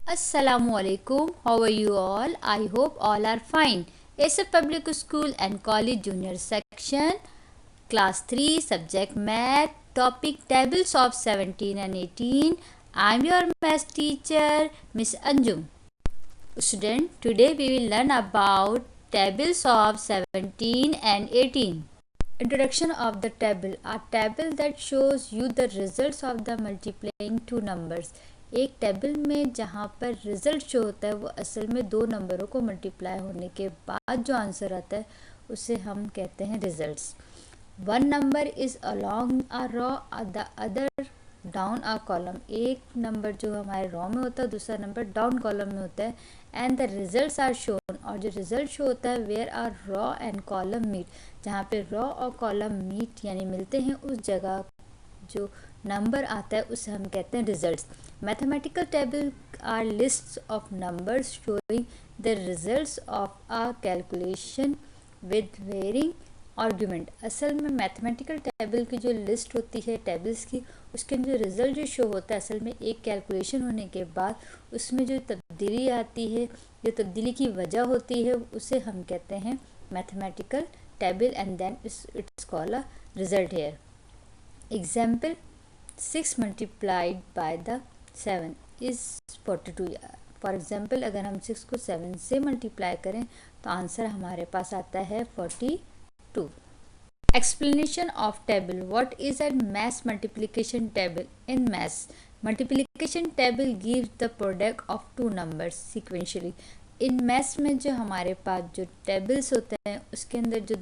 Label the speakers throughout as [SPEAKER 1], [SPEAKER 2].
[SPEAKER 1] Assalamualaikum. How are you all? I hope all are fine. It's a public school and college junior section, class 3, subject math, topic tables of 17 and 18. I'm your math teacher, Miss Anjum. Student, today we will learn about tables of 17 and 18. Introduction of the table. A table that shows you the results of the multiplying two numbers. एक table में जहाँ पर result show होता है वो असल में दो नंबरों को मल्टीप्लाई होने के बाद जो आंसर आता है उसे हम कहते हैं results. One number is along a row, the other down a column. एक नंबर जो हमारे रो में होता है, दूसरा नंबर डाउन कॉलम में होता है. And the results are shown, और जो रिजल्ट शो होता है where our row and column meet, जहाँ पे रो और कॉलम मीट यानी मिलते हैं उस जगह जो नंबर आता है उसे हम कहते हैं results. Mathematical table are lists of numbers showing the results of a calculation with varying argument. असल में मैथमेटिकल टेबल की जो लिस्ट होती है टेबल्स की, उसके अंदर जो रिज़ल्ट जो शो होता है असल में एक कैलकुलेशन होने के बाद उसमें जो तब्दीली आती है, जो तब्दीली की वजह होती है उसे हम कहते हैं mathematical table and then it's called a result here. Example 6 multiplied by the 7 is 42. For example अगर हम 6 को 7 से मल्टीप्लाई करें तो आंसर हमारे पास आता है 42. Explanation of table. What is a mass multiplication table? In mass multiplication table gives the product of two numbers sequentially. In maths में जो हमारे पास जो टेबल्स होते हैं उसके अंदर जो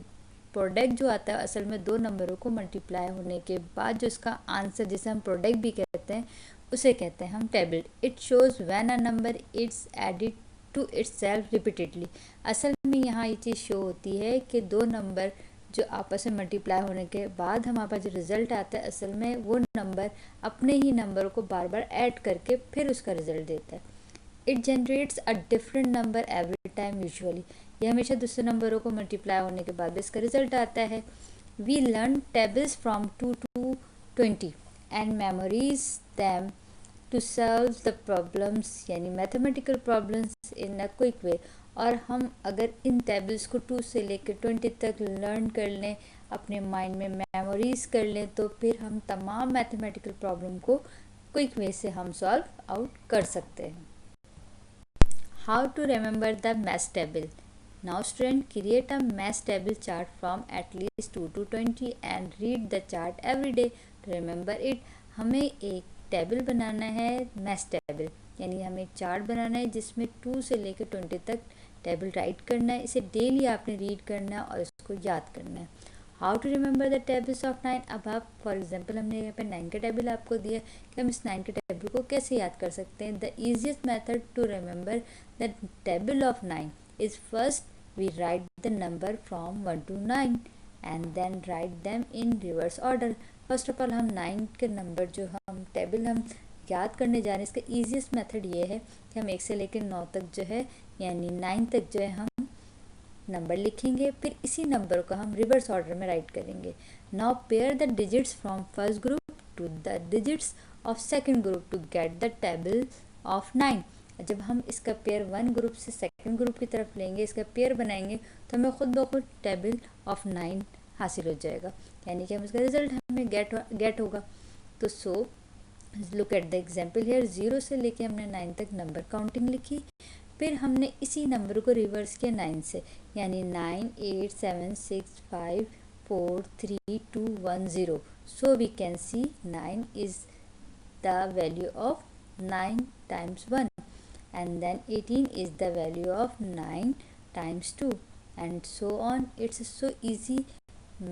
[SPEAKER 1] प्रोडक्ट जो आता है असल में दो नंबरों को मल्टीप्लाई होने के बाद जो इसका आंसर जिसे हम प्रोडक्ट भी कहते हैं उसे कहते हैं हम table. It shows when a number it's added to itself repeatedly. असल में यहाँ ये चीज़ शो होती है कि दो नंबर जो आपस में मल्टीप्लाई होने के बाद हमारे पास जो रिज़ल्ट आता है असल में वो नंबर अपने ही नंबरों को बार बार ऐड करके फिर उसका रिज़ल्ट देता है. It generates a different number every time usually. ये हमेशा दूसरे नंबरों को मल्टीप्लाई होने के बाद इसका रिज़ल्ट आता है. We learn tables from 2 to 20 and memorise them to solve the problems, यानी mathematical problems in a quick way. और हम अगर इन टेबल्स को 2 से लेकर 20 तक लर्न कर लें, अपने माइंड में मेमोरीज कर लें, तो फिर हम तमाम मैथमेटिकल प्रॉब्लम को क्विक वे से हम सॉल्व आउट कर सकते हैं. How to remember the maths table. Now student, create a maths table chart from at least 2 to 20 and read the chart every day to remember it. हमें एक table बनाना है, maths table, यानी हमें एक चार्ट बनाना है जिसमें 2 से लेकर 20 तक टेबल राइट करना है. इसे डेली आपने रीड करना है और इसको याद करना है. How to remember the tables of 9. अब आप फॉर एग्जांपल हमने यहाँ पे 9 का टेबल आपको दिया कि हम इस 9 के टेबल को कैसे याद कर सकते हैं. The easiest method to remember the table of 9 is first we write the number from 1 to 9 and then write them in reverse order. First of all हम 9 के नंबर जो हम टेबल हम याद करने जा रहे हैं इसका ईजीएस्ट मेथड ये है कि हम 1 से लेकर 9 तक जो है यानी 9 तक जो है हम नंबर लिखेंगे, फिर इसी नंबर को हम रिवर्स ऑर्डर में राइट करेंगे. Now pair the digits from first group to the digits of second group to get the table of 9. जब हम इसका पेयर वन ग्रुप से सेकंड ग्रुप की तरफ लेंगे, इसका पेयर बनाएंगे तो हमें खुद ब खुद टेबल ऑफ 9 हासिल हो जाएगा, यानी कि हम इसका रिजल्ट हमें गेट होगा. तो so look at the example hair. 0 से लेके हमने 9 तक नंबर काउंटिंग लिखी, फिर हमने इसी नंबर को रिवर्स किया 9 से, यानी 9 8 7 6 5 4 3 2 1 0. So we can see 9 is the value of 9 times 1 and then 18 is the value of 9 times 2 and so on. It's a so easy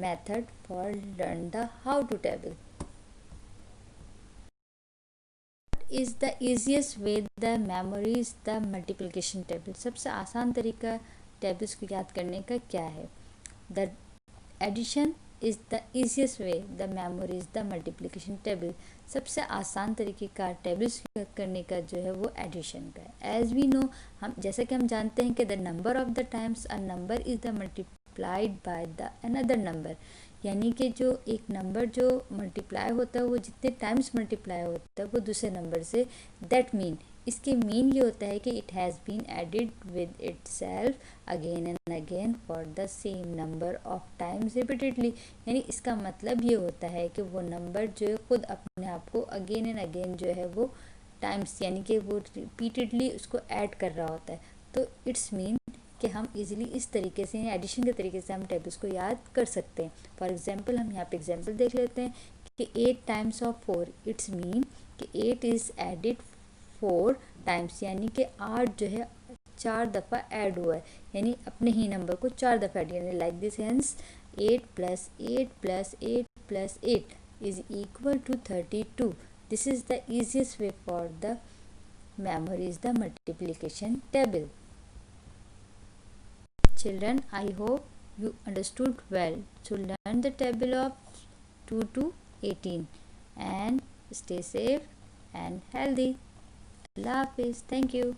[SPEAKER 1] method for learn the how to table. Is the easiest way the memorise the multiplication table. सबसे आसान तरीका tables को याद करने का क्या है. The addition is the easiest way the memorise the multiplication table. सबसे आसान तरीके का टेबल्स याद करने का जो है वो एडिशन का है. एज वी नो, हम जैसा कि हम जानते हैं कि the number of the times a number is the multiplied by the another number, यानी कि जो एक नंबर जो मल्टीप्लाई होता है वो जितने टाइम्स मल्टीप्लाई होता है वो दूसरे नंबर से, दैट मीन इसके मीन ये होता है कि it has been added with itself again and again for the same number of times repeatedly. यानी इसका मतलब ये होता है कि वो नंबर जो है खुद अपने आप को अगेन एंड अगेन जो है वो टाइम्स यानी कि वो रिपीटेडली उसको ऐड कर रहा होता है। तो इट्स मीन कि हम इजीली इस तरीके से एडिशन के तरीके से हम टेबल्स को याद कर सकते हैं। फॉर एग्जांपल हम यहाँ पे एग्जांपल देख लेते हैं कि 8 टाइम्स ऑफ 4, इट्स मीन कि 8 इज़ एडिड 4 टाइम्स, यानी कि 8 जो है 4 दफ़ा ऐड हुआ है, यानी अपने ही नंबर को 4 दफ़ा ऐड, यानी like this, hence 8 plus 8 plus 8 plus 8 is equal to 32। This is the easiest way for the memorize the multiplication table. Children, I hope you understood well. So learn the table of 2 to 18 and stay safe and healthy. Allah Hafiz. Thank you.